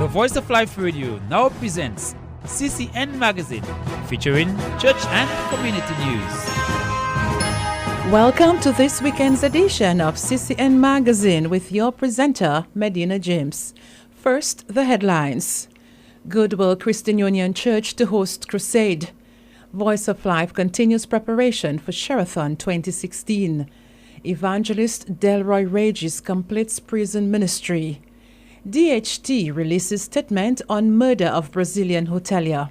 Your Voice of Life Radio now presents CCN Magazine, featuring church and community news. Welcome to this weekend's edition of CCN Magazine with your presenter, Medina James. First, the headlines. Goodwill Christian Union Church to host crusade. Voice of Life continues preparation for Sherathon 2016. Evangelist Delroy Regis completes prison ministry. DHT releases statement on murder of Brazilian hotelier.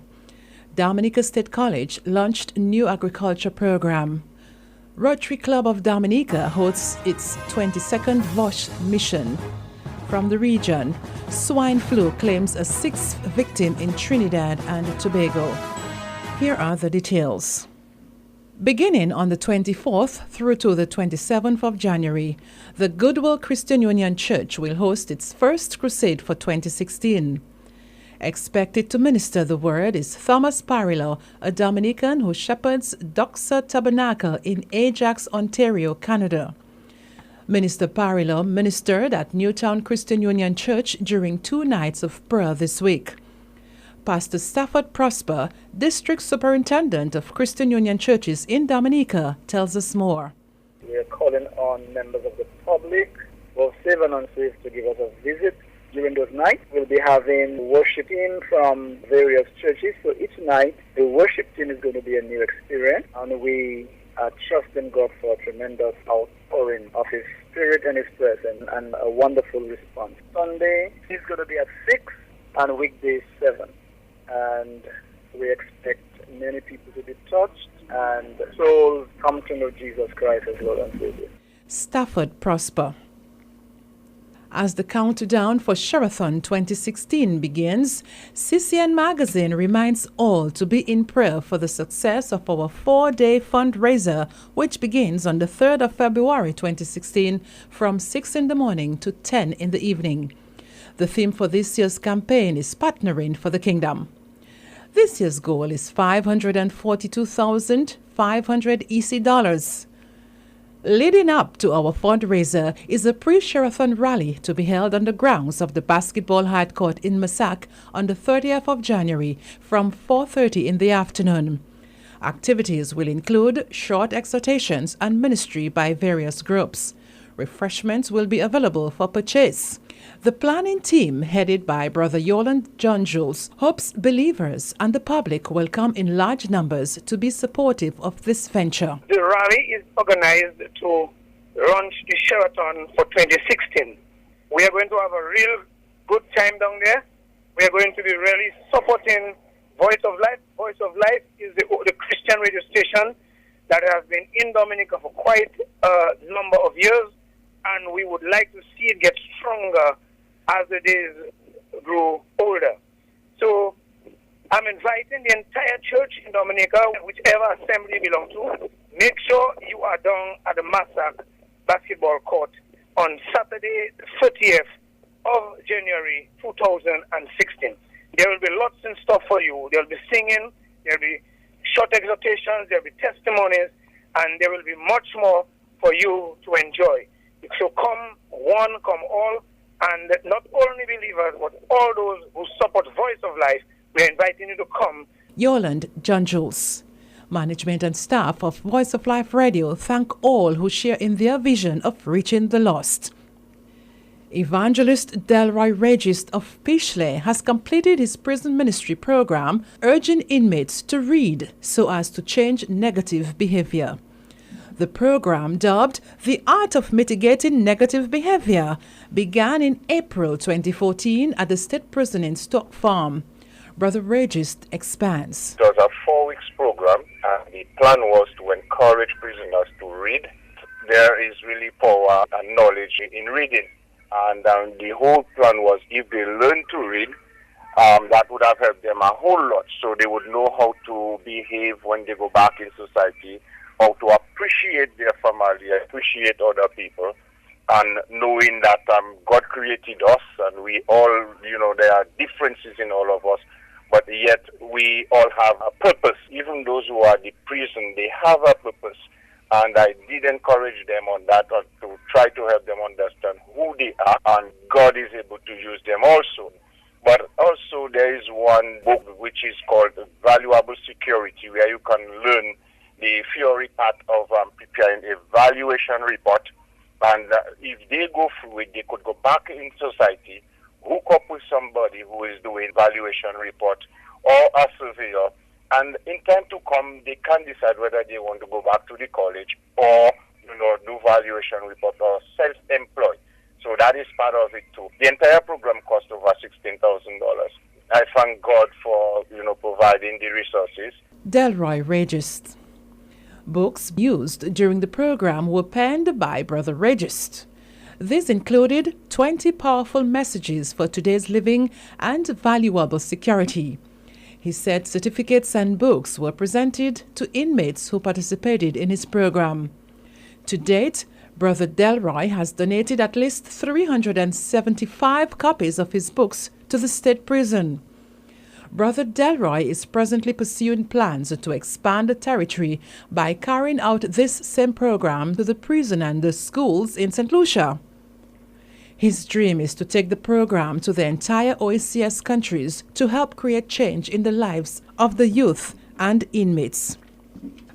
Dominica State College launched new agriculture program. Rotary Club of Dominica hosts its 22nd VOSH mission. From the region, swine flu claims a sixth victim in Trinidad and Tobago. Here are the details. Beginning on the 24th through to the 27th of January, the Goodwill Christian Union Church will host its first crusade for 2016. Expected to minister the word is Thomas Parillo, a Dominican who shepherds Doxa Tabernacle in Ajax, Ontario, Canada. Minister Parillo ministered at Newtown Christian Union Church during 2 nights of prayer this week. Pastor Stafford Prosper, District Superintendent of Christian Union Churches in Dominica, tells us more. We are calling on members of the public, both safe and unsafe, to give us a visit during those nights. We'll be having worship team from various churches, so each night the worship team is going to be a new experience, and we are trusting God for a tremendous outpouring of His Spirit and His presence and a wonderful response. Sunday is going to be at 6 and weekday 7. And we expect many people to be touched and souls come to know Jesus Christ as Lord and Savior. Stafford Prosper. As the countdown for Sherathon 2016 begins, CCN Magazine reminds all to be in prayer for the success of our 4-day fundraiser, which begins on the 3rd of February 2016 from 6 in the morning to 10 in the evening. The theme for this year's campaign is Partnering for the Kingdom. This year's goal is $542,500 EC dollars. Leading up to our fundraiser is a pre-Sherathon rally to be held on the grounds of the Basketball High Court in Massac on the 30th of January from 4:30 in the afternoon. Activities will include short exhortations and ministry by various groups. Refreshments will be available for purchase. The planning team, headed by Brother Yoland John Jules, hopes believers and the public will come in large numbers to be supportive of this venture. The rally is organized to launch the Sherathon for 2016. We are going to have a real good time down there. We are going to be really supporting Voice of Life. Voice of Life is the Christian radio station that has been in Dominica for quite a number of years, and we would like to see it get stronger as the days grow older. So I'm inviting the entire church in Dominica, whichever assembly you belong to, make sure you are down at the Massac basketball court on Saturday, the 30th of January 2016. There will be lots in store for you. There will be singing, there will be short exhortations, there will be testimonies, and there will be much more for you to enjoy. So come one, come all, and not only believers, but all those who support Voice of Life, we are inviting you to come. Yoland John Jules. Management and staff of Voice of Life Radio thank all who share in their vision of reaching the lost. Evangelist Delroy Regis of Pishley has completed his prison ministry program, urging inmates to read so as to change negative behavior. The program, dubbed The Art of Mitigating Negative Behavior, began in April 2014 at the State Prison in Stock Farm. Brother Regis expands. It was a 4-week program, and the plan was to encourage prisoners to read. There is really power and knowledge in reading, and the whole plan was if they learn to read, that would have helped them a whole lot, so they would know how to behave when they go back in society, how to appreciate their family, appreciate other people, and knowing that God created us, and we all, there are differences in all of us, but yet we all have a purpose. Even those who are in prison, they have a purpose. And I did encourage them on that, to try to help them understand who they are, and God is able to use them also. But also there is one book which is called Valuable Security, where you can learn the theory part of preparing a valuation report. And if they go through it, they could go back in society, hook up with somebody who is doing valuation report or a surveyor, and in time to come, they can decide whether they want to go back to the college or, do valuation report or self-employ. So that is part of it too. The entire program cost over $16,000. I thank God for, providing the resources. Delroy Regist. Books used during the program were penned by Brother Regist. These included 20 powerful messages for today's living and valuable security. He said certificates and books were presented to inmates who participated in his program. To date, Brother Delroy has donated at least 375 copies of his books to the state prison. Brother Delroy is presently pursuing plans to expand the territory by carrying out this same program to the prison and the schools in St. Lucia. His dream is to take the program to the entire OACS countries to help create change in the lives of the youth and inmates.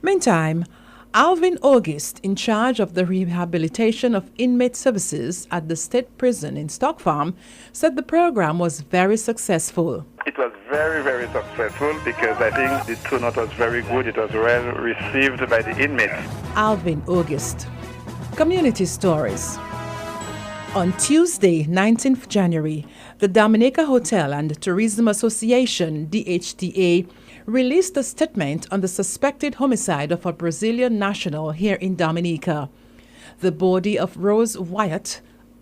Meantime, Alvin August, in charge of the rehabilitation of inmate services at the state prison in Stock Farm, said the program was very successful. It was very, very successful because I think the turnout was very good. It was well received by the inmates. Alvin August. Community Stories. On Tuesday, 19th January, the Dominica Hotel and Tourism Association, DHTA, released a statement on the suspected homicide of a Brazilian national here in Dominica. The body of Rose Wyatt,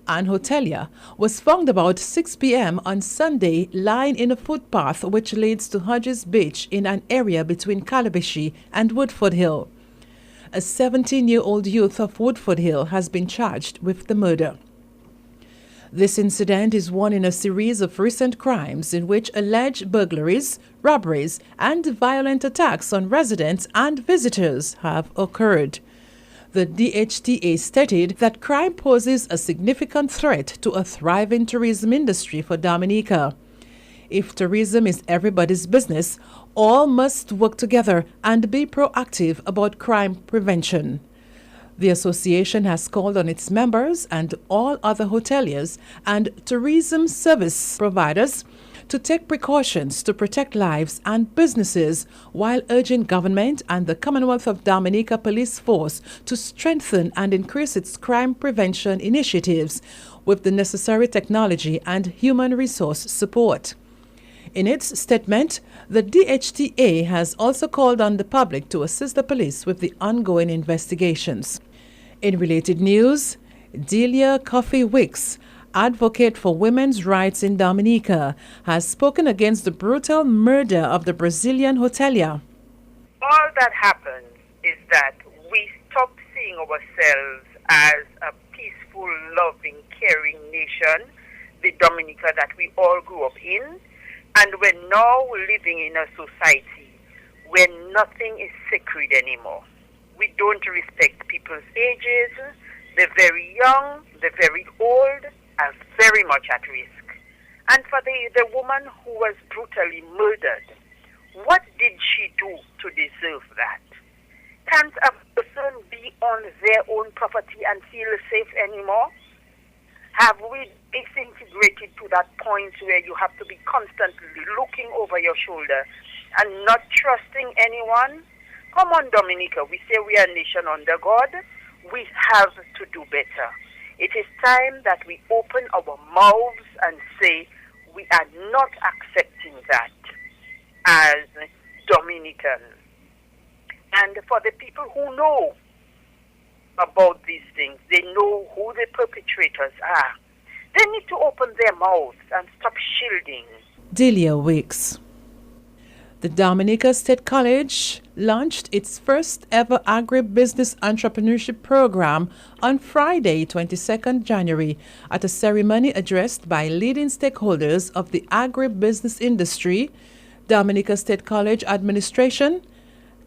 an hotelier, was found about 6 p.m. on Sunday lying in a footpath which leads to Hodges Beach in an area between Calabashi and Woodford Hill. A 17-year-old youth of Woodford Hill has been charged with the murder. This incident is one in a series of recent crimes in which alleged burglaries, robberies, and violent attacks on residents and visitors have occurred. The DHTA stated that crime poses a significant threat to a thriving tourism industry for Dominica. If tourism is everybody's business, all must work together and be proactive about crime prevention. The association has called on its members and all other hoteliers and tourism service providers to take precautions to protect lives and businesses while urging government and the Commonwealth of Dominica Police Force to strengthen and increase its crime prevention initiatives with the necessary technology and human resource support. In its statement, the DHTA has also called on the public to assist the police with the ongoing investigations. In related news, Delia Coffey Wicks, advocate for women's rights in Dominica, has spoken against the brutal murder of the Brazilian hotelier. All that happens is that we stop seeing ourselves as a peaceful, loving, caring nation, the Dominica that we all grew up in, and we're now living in a society where nothing is sacred anymore. We don't respect people's ages. The very young, the very old are very much at risk. And for the woman who was brutally murdered, what did she do to deserve that? Can't a person be on their own property and feel safe anymore? Have we disintegrated to that point where you have to be constantly looking over your shoulder and not trusting anyone? Come on, Dominica, we say we are a nation under God. We have to do better. It is time that we open our mouths and say we are not accepting that as Dominicans. And for the people who know about these things, they know who the perpetrators are. They need to open their mouths and stop shielding. Delia Wicks. The Dominica State College launched its first ever agribusiness entrepreneurship program on Friday, 22nd January, at a ceremony addressed by leading stakeholders of the agribusiness industry, Dominica State College administration,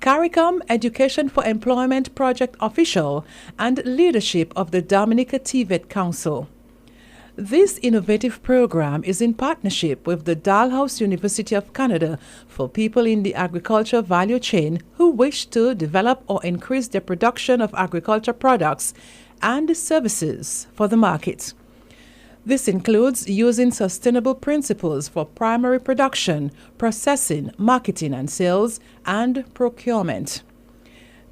CARICOM Education for Employment Project official, and leadership of the Dominica TVET Council. This innovative program is in partnership with the Dalhousie University of Canada for people in the agriculture value chain who wish to develop or increase their production of agriculture products and services for the market. This includes using sustainable principles for primary production, processing, marketing and sales, and procurement.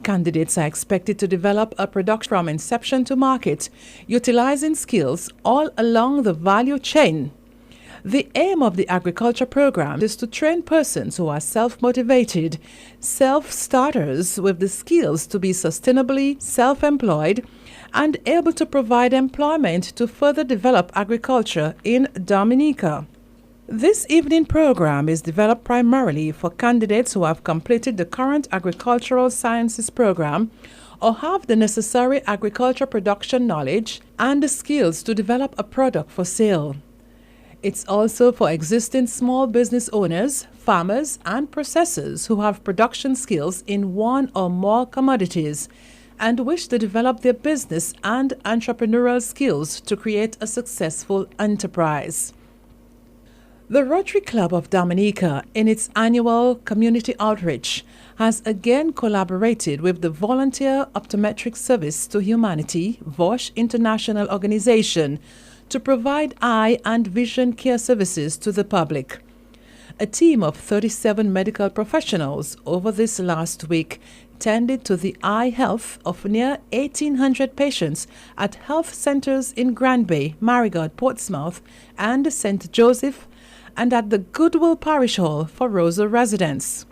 Candidates are expected to develop a product from inception to market, utilizing skills all along the value chain. The aim of the agriculture program is to train persons who are self-motivated, self-starters with the skills to be sustainably self-employed and able to provide employment to further develop agriculture in Dominica. This evening program is developed primarily for candidates who have completed the current agricultural sciences program or have the necessary agriculture production knowledge and the skills to develop a product for sale. It's also for existing small business owners, farmers, and processors who have production skills in one or more commodities and wish to develop their business and entrepreneurial skills to create a successful enterprise. The Rotary Club of Dominica, in its annual community outreach, has again collaborated with the Volunteer Optometric Service to Humanity, VOSH International Organization, to provide eye and vision care services to the public. A team of 37 medical professionals over this last week tended to the eye health of near 1,800 patients at health centers in Grand Bay, Marigot, Portsmouth, and St. Joseph, and at the Goodwill Parish Hall for Rosa residents.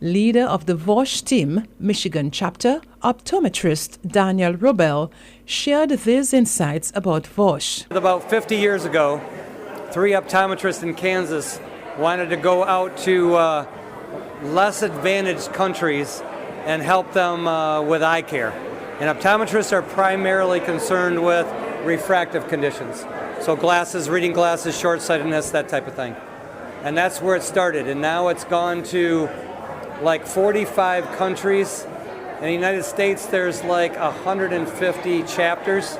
Leader of the VOSH team, Michigan chapter, optometrist Daniel Robel, shared these insights about VOSH. About 50 years ago, 3 optometrists in Kansas wanted to go out to less advantaged countries and help them with eye care. And optometrists are primarily concerned with refractive conditions. So glasses, reading glasses, short-sightedness, that type of thing. And that's where it started. And now it's gone to like 45 countries. In the United States, there's like 150 chapters.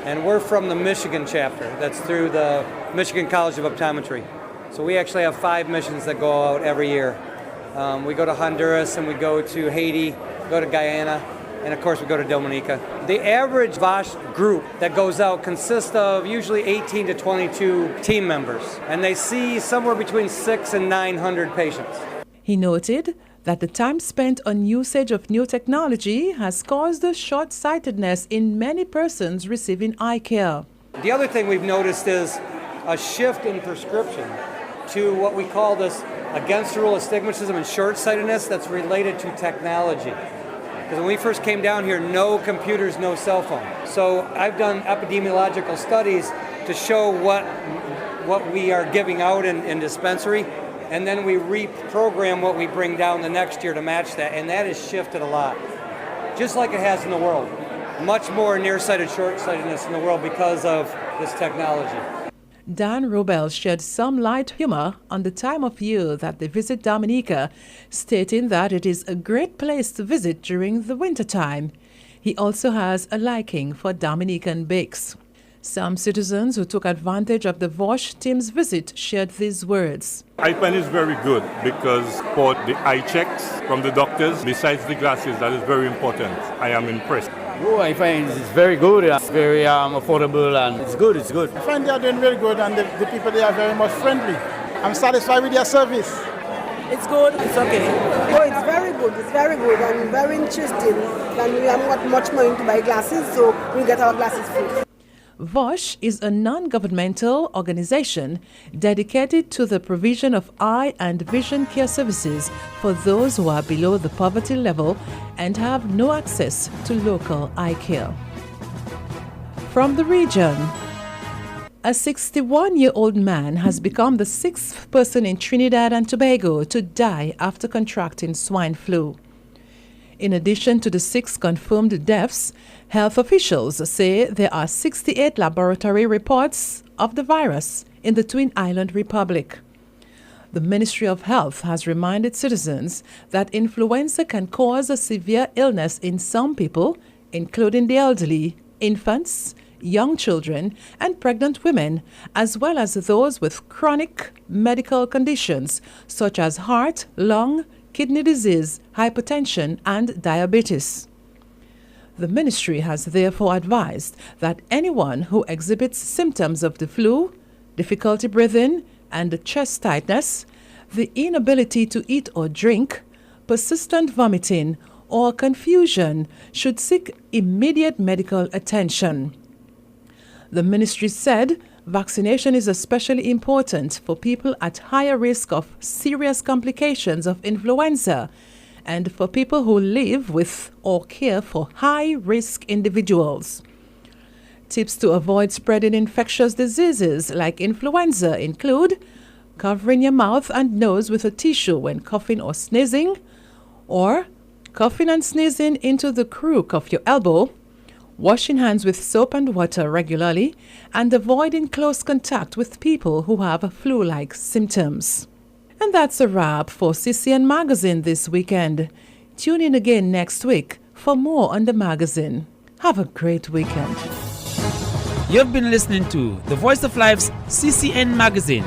And we're from the Michigan chapter. That's through the Michigan College of Optometry. So we actually have 5 missions that go out every year. We go to Honduras and we go to Haiti, go to Guyana, and of course we go to Dominica. The average VOSH group that goes out consists of usually 18 to 22 team members, and they see somewhere between 600 and 900 patients. He noted that the time spent on usage of new technology has caused a short-sightedness in many persons receiving eye care. The other thing we've noticed is a shift in prescription to what we call this against the rule astigmatism and short-sightedness that's related to technology. Because when we first came down here, no computers, no cell phone. So I've done epidemiological studies to show what we are giving out in dispensary, and then we reprogram what we bring down the next year to match that, and that has shifted a lot, just like it has in the world. Much more nearsighted, short-sightedness in the world because of this technology. Dan Robel shed some light humor on the time of year that they visit Dominica, stating that it is a great place to visit during the wintertime. He also has a liking for Dominican bakes. Some citizens who took advantage of the VOSH team's visit shared these words. I find it's very good because for the eye checks from the doctors, besides the glasses, that is very important. I am impressed. Oh, I find it's very good, it's very affordable, and it's good. I find they are doing very good, and the people there are very much friendly. I'm satisfied with their service. It's good, it's okay. Oh, it's very good, and very interesting. And we haven't got much money to buy glasses, so we'll get our glasses free. VOSH is a non-governmental organization dedicated to the provision of eye and vision care services for those who are below the poverty level and have no access to local eye care. From the region, a 61-year-old man has become the 6th person in Trinidad and Tobago to die after contracting swine flu. In addition to the 6 confirmed deaths, health officials say there are 68 laboratory reports of the virus in the Twin Island Republic. The Ministry of Health has reminded citizens that influenza can cause a severe illness in some people, including the elderly, infants, young children, and pregnant women, as well as those with chronic medical conditions such as heart, lung, kidney disease, hypertension, and diabetes. The ministry has therefore advised that anyone who exhibits symptoms of the flu, difficulty breathing, and chest tightness, the inability to eat or drink, persistent vomiting, or confusion should seek immediate medical attention. The ministry said vaccination is especially important for people at higher risk of serious complications of influenza and for people who live with or care for high-risk individuals. Tips to avoid spreading infectious diseases like influenza include covering your mouth and nose with a tissue when coughing or sneezing, or coughing and sneezing into the crook of your elbow, washing hands with soap and water regularly, and avoiding close contact with people who have flu-like symptoms. And that's a wrap for CCN Magazine this weekend. Tune in again next week for more on the magazine. Have a great weekend. You've been listening to The Voice of Life's CCN Magazine,